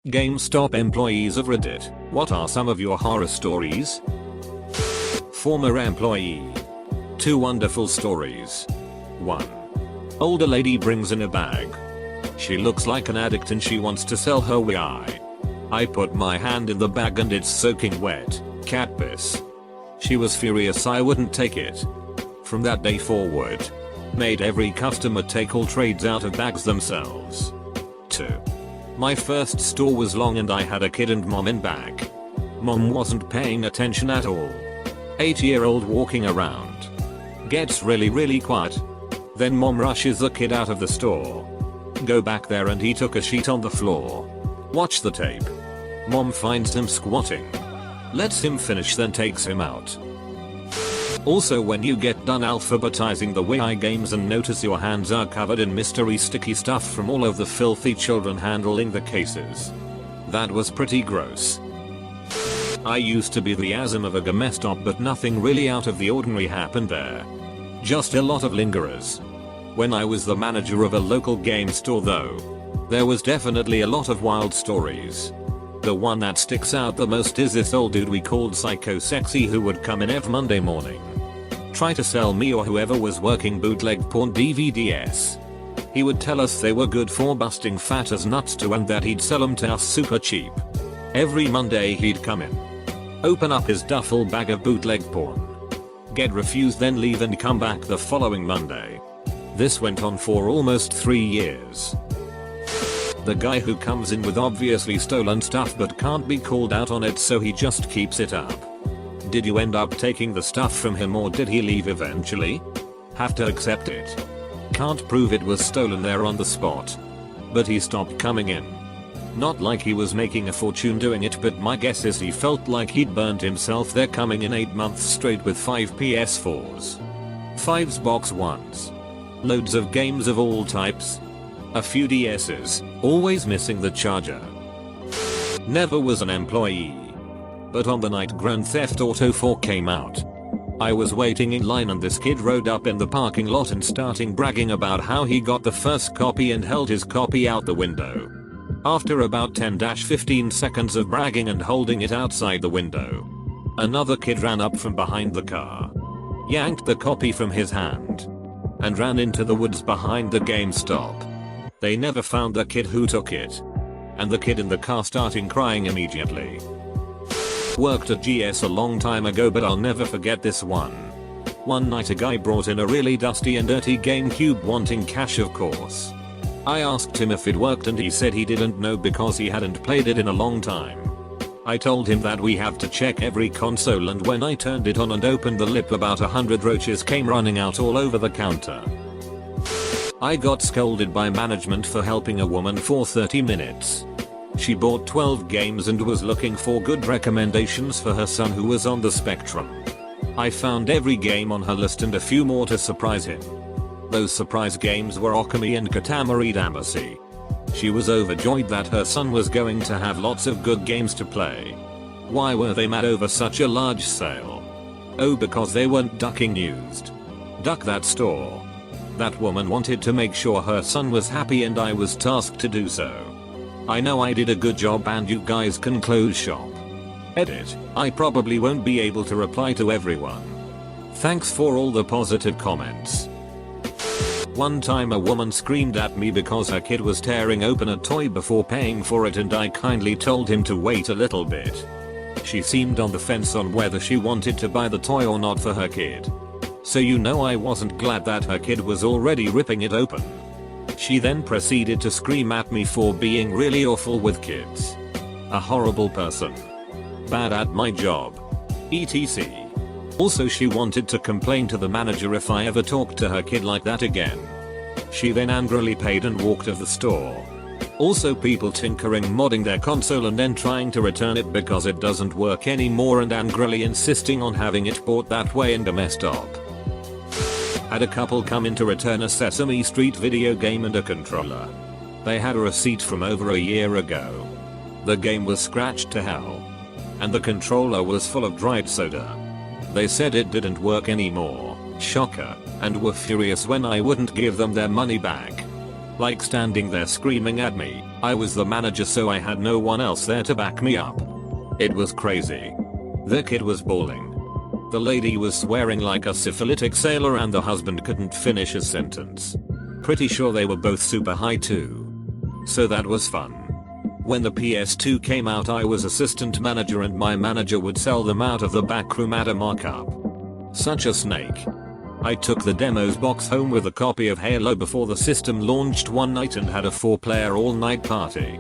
GameStop employees of Reddit, what are some of your horror stories? Former employee. 2 wonderful stories. 1. Older lady brings in a bag. She looks like an addict and she wants to sell her weed. I put my hand in the bag and it's soaking wet, cat piss. She was furious I wouldn't take it. From that day forward, made every customer take all trades out of bags themselves. 2. My first store was long and I had a kid and mom in back. Mom wasn't paying attention at all. 8-year-old walking around. Gets really quiet. Then mom rushes the kid out of the store. Go back there and he took a sheet on the floor. Watch the tape. Mom finds him squatting. Lets him finish then takes him out. Also, when you get done alphabetizing the Wii games and notice your hands are covered in mystery sticky stuff from all of the filthy children handling the cases. That was pretty gross. I used to be the ASM of a GameStop but nothing really out of the ordinary happened there. Just a lot of lingerers. When I was the manager of a local game store though, there was definitely a lot of wild stories. The one that sticks out the most is this old dude we called Psycho Sexy who would come in every Monday morning. Try to sell me or whoever was working bootleg porn DVDs. He would tell us they were good for busting fat as nuts too and that he'd sell them to us super cheap. Every Monday he'd come in, open up his duffel bag of bootleg porn, get refused then leave and come back the following Monday. This went on for almost 3 years. The guy who comes in with obviously stolen stuff but can't be called out on it so he just keeps it up. Did you end up taking the stuff from him or did he leave eventually? Have to accept it. Can't prove it was stolen there on the spot. But he stopped coming in. Not like he was making a fortune doing it, but my guess is he felt like he'd burned himself there coming in 8 months straight with 5 PS4s. 5 Xbox Ones. Loads of games of all types. A few DS's, always missing the charger. Never was an employee. But on the night Grand Theft Auto 4 came out, I was waiting in line and this kid rode up in the parking lot and starting bragging about how he got the first copy and held his copy out the window. After about 10-15 seconds of bragging and holding it outside the window, another kid ran up from behind the car, yanked the copy from his hand, and ran into the woods behind the GameStop. They never found the kid who took it, and the kid in the car starting crying immediately. Worked at GS a long time ago but I'll never forget this one. One night a guy brought in a really dusty and dirty GameCube wanting cash of course. I asked him if it worked and he said he didn't know because he hadn't played it in a long time. I told him that we have to check every console and when I turned it on and opened the lip about 100 roaches came running out all over the counter. I got scolded by management for helping a woman for 30 minutes. She bought 12 games and was looking for good recommendations for her son who was on the spectrum. I found every game on her list and a few more to surprise him. Those surprise games were Okami and Katamari Damacy. She was overjoyed that her son was going to have lots of good games to play. Why were they mad over such a large sale? Oh, because they weren't ducking used. Duck that store. That woman wanted to make sure her son was happy and I was tasked to do so. I know I did a good job and you guys can close shop. Edit. I probably won't be able to reply to everyone. Thanks for all the positive comments. One time a woman screamed at me because her kid was tearing open a toy before paying for it and I kindly told him to wait a little bit. She seemed on the fence on whether she wanted to buy the toy or not for her kid. So you know I wasn't glad that her kid was already ripping it open. She then proceeded to scream at me for being really awful with kids. A horrible person. Bad at my job. etc. Also she wanted to complain to the manager if I ever talked to her kid like that again. She then angrily paid and walked out of the store. Also people tinkering modding their console and then trying to return it because it doesn't work anymore and angrily insisting on having it bought that way and messed up. Had a couple come in to return a Sesame Street video game and a controller. They had a receipt from over a year ago. The game was scratched to hell. And the controller was full of dried soda. They said it didn't work anymore, shocker, and were furious when I wouldn't give them their money back. Like standing there screaming at me. I was the manager, so I had no one else there to back me up. It was crazy. The kid was bawling. The lady was swearing like a syphilitic sailor, and the husband couldn't finish a sentence. Pretty sure they were both super high too. So that was fun. When the PS2 came out, I was assistant manager, and my manager would sell them out of the back room at a markup. Such a snake. I took the demos box home with a copy of Halo before the system launched one night and had a 4-player all-night party.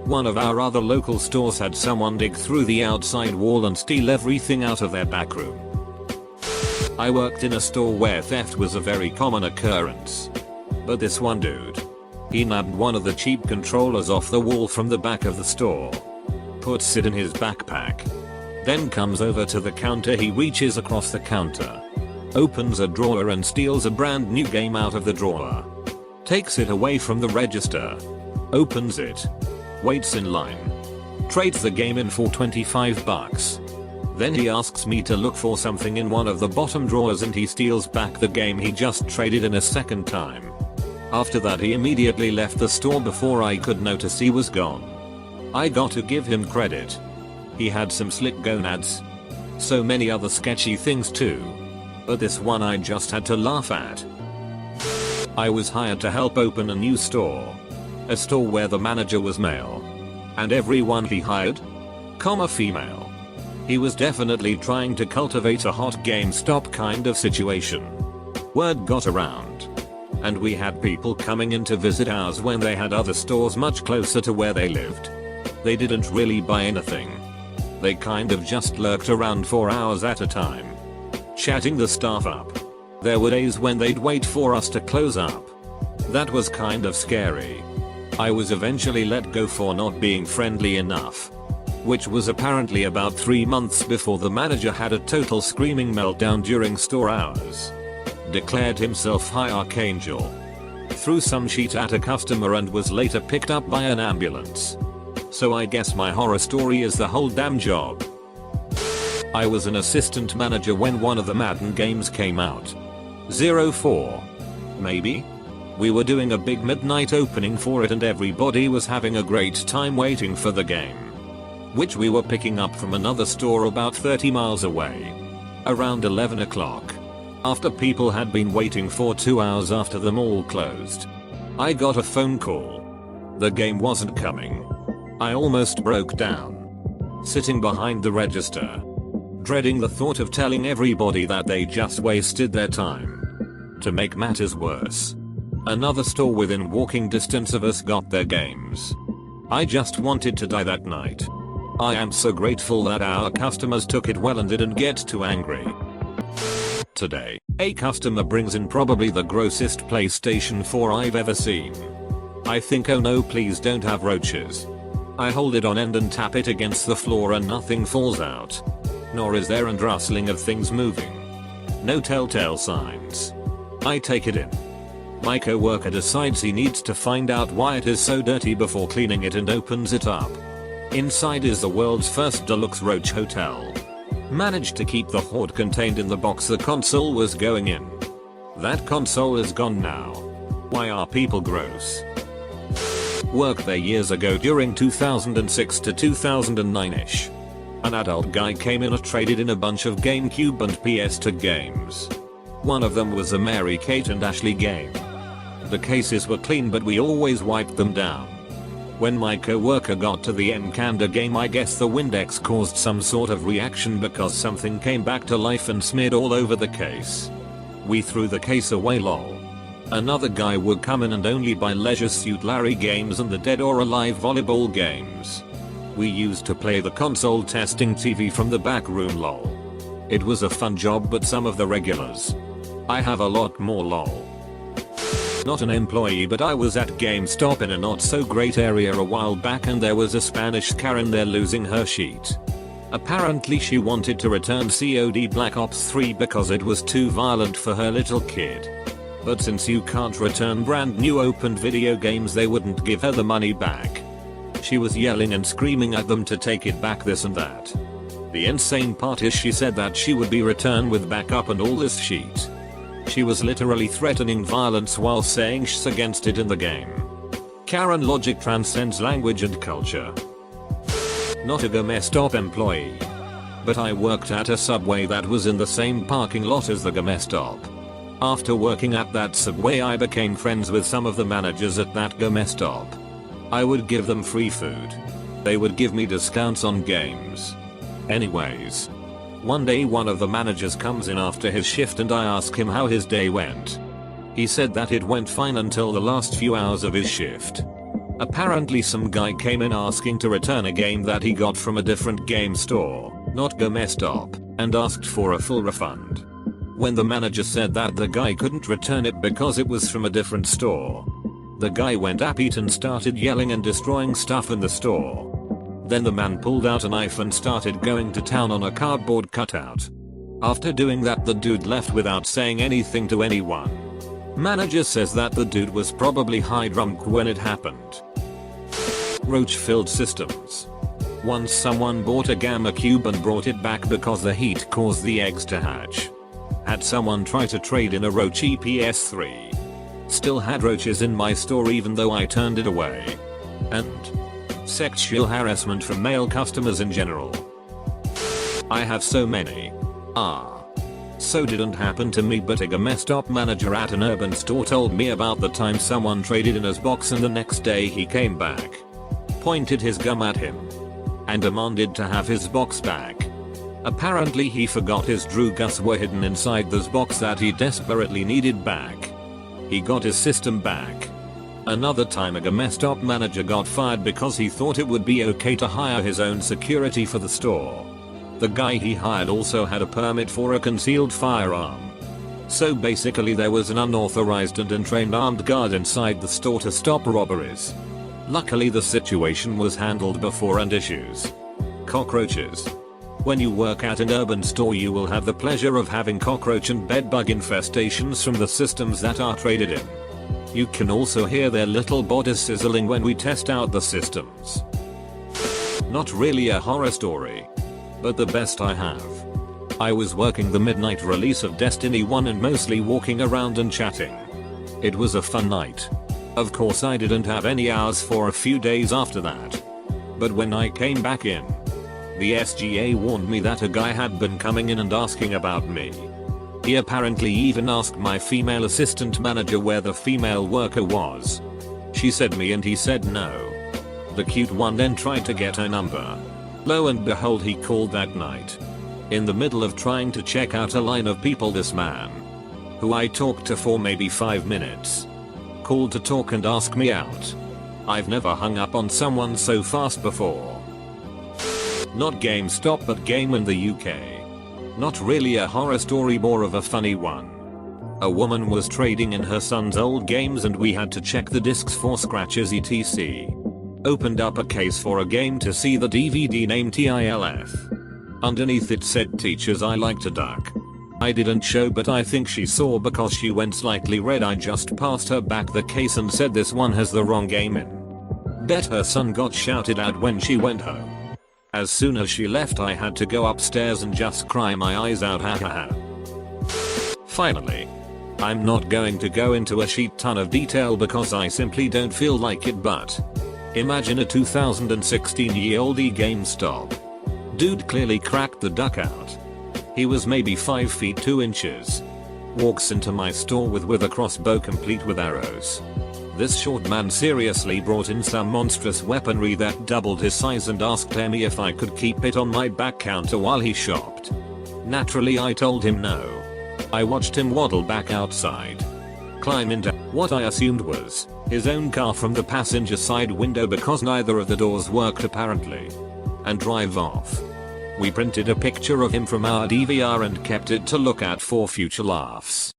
One of our other local stores had someone dig through the outside wall and steal everything out of their back room. I worked in a store where theft was a very common occurrence. But this one dude, he nabbed one of the cheap controllers off the wall from the back of the store, puts it in his backpack, then comes over to the counter. He reaches across the counter, opens a drawer and steals a brand new game out of the drawer, takes it away from the register, opens it, waits in line, trades the game in for $25. Then he asks me to look for something in one of the bottom drawers, and he steals back the game he just traded in a second time. After that, he immediately left the store before I could notice he was gone. I got to give him credit. He had some slick gonads. So many other sketchy things too. But this one I just had to laugh at. I was hired to help open a new store. A store where the manager was male. And everyone he hired, female. He was definitely trying to cultivate a hot GameStop kind of situation. Word got around. And we had people coming in to visit ours when they had other stores much closer to where they lived. They didn't really buy anything. They kind of just lurked around for hours at a time, chatting the staff up. There were days when they'd wait for us to close up. That was kind of scary. I was eventually let go for not being friendly enough, which was apparently about 3 months before the manager had a total screaming meltdown during store hours. Declared himself High Archangel, threw some shit at a customer, and was later picked up by an ambulance. So I guess my horror story is the whole damn job. I was an assistant manager when one of the Madden games came out. 04. Maybe? We were doing a big midnight opening for it, and everybody was having a great time waiting for the game, which we were picking up from another store about 30 miles away. Around 11 o'clock. After people had been waiting for 2 hours after the mall closed, I got a phone call. The game wasn't coming. I almost broke down, sitting behind the register, dreading the thought of telling everybody that they just wasted their time. To make matters worse, another store within walking distance of us got their games. I just wanted to die that night. I am so grateful that our customers took it well and didn't get too angry. Today, a customer brings in probably the grossest PlayStation 4 I've ever seen. I think, oh no, please don't have roaches. I hold it on end and tap it against the floor and nothing falls out. Nor is there a rustling of things moving. No telltale signs. I take it in. My coworker decides he needs to find out why it is so dirty before cleaning it, and opens it up. Inside is the world's first deluxe roach hotel. Managed to keep the hoard contained in the box the console was going in. That console is gone now. Why are people gross? Worked there years ago during 2006 to 2009ish. An adult guy came in and traded in a bunch of GameCube and PS2 games. One of them was a Mary Kate and Ashley game. The cases were clean, but we always wiped them down. When my coworker got to the Encanda game, I guess the Windex caused some sort of reaction because something came back to life and smeared all over the case. We threw the case away, lol. Another guy would come in and only buy Leisure Suit Larry games and the Dead or Alive volleyball games. We used to play the console testing TV from the back room, lol. It was a fun job, but some of the regulars. I have a lot more, lol. Not an employee, but I was at GameStop in a not so great area a while back, and there was a Spanish Karen there losing her shit. Apparently she wanted to return COD Black Ops 3 because it was too violent for her little kid. But since you can't return brand new opened video games, they wouldn't give her the money back. She was yelling and screaming at them to take it back, this and that. The insane part is she said that she would be returned with backup and all this shit. She was literally threatening violence while saying sh's against it in the game. Karen logic transcends language and culture. Not a GameStop employee. But I worked at a Subway that was in the same parking lot as the GameStop. After working at that Subway I became friends with some of the managers at that GameStop. I would give them free food. They would give me discounts on games. Anyways. One day one of the managers comes in after his shift and I ask him how his day went. He said that it went fine until the last few hours of his shift. Apparently some guy came in asking to return a game that he got from a different game store, not GameStop, and asked for a full refund. When the manager said that the guy couldn't return it because it was from a different store, the guy went apit and started yelling and destroying stuff in the store. Then the man pulled out a knife and started going to town on a cardboard cutout. After doing that the dude left without saying anything to anyone. Manager says that the dude was probably high drunk when it happened. Roach-filled systems. Once someone bought a gamma cube and brought it back because the heat caused the eggs to hatch. Had someone try to trade in a roach EPS3. Still had roaches in my store even though I turned it away. And sexual harassment from male customers in general. I have so many. So didn't happen to me, but a GameStop manager at an urban store told me about the time someone traded in his box and the next day he came back, pointed his gum at him, and demanded to have his box back. Apparently he forgot his drugas were hidden inside this box that he desperately needed back. He got his system back. Another time a GameStop manager got fired because he thought it would be okay to hire his own security for the store. The guy he hired also had a permit for a concealed firearm. So basically there was an unauthorized and untrained armed guard inside the store to stop robberies. Luckily the situation was handled before and issues. Cockroaches. When you work at an urban store you will have the pleasure of having cockroach and bedbug infestations from the systems that are traded in. You can also hear their little bodies sizzling when we test out the systems. Not really a horror story, but the best I have. I was working the midnight release of Destiny 1 and mostly walking around and chatting. It was a fun night. Of course I didn't have any hours for a few days after that. But when I came back in, the SGA warned me that a guy had been coming in and asking about me. He apparently even asked my female assistant manager where the female worker was. She said me and he said no. The cute one then tried to get her number. Lo and behold he called that night. In the middle of trying to check out a line of people this man, who I talked to for maybe 5 minutes, called to talk and ask me out. I've never hung up on someone so fast before. Not GameStop but Game in the UK. Not really a horror story, more of a funny one. A woman was trading in her son's old games and we had to check the discs for scratches etc. Opened up a case for a game to see the DVD name TILF. Underneath it said Teachers I Like to Duck. I didn't show but I think she saw because she went slightly red. I just passed her back the case and said this one has the wrong game in. Bet her son got shouted at when she went home. As soon as she left I had to go upstairs and just cry my eyes out, hahaha. Finally. I'm not going to go into a shit ton of detail because I simply don't feel like it, but imagine a 2016-year-old GameStop. Dude clearly cracked the duck out. He was maybe 5 feet 2 inches. Walks into my store with a crossbow complete with arrows. This short man seriously brought in some monstrous weaponry that doubled his size and asked me if I could keep it on my back counter while he shopped. Naturally I told him no. I watched him waddle back outside, climb into what I assumed was his own car from the passenger side window because neither of the doors worked apparently, and drive off. We printed a picture of him from our DVR and kept it to look at for future laughs.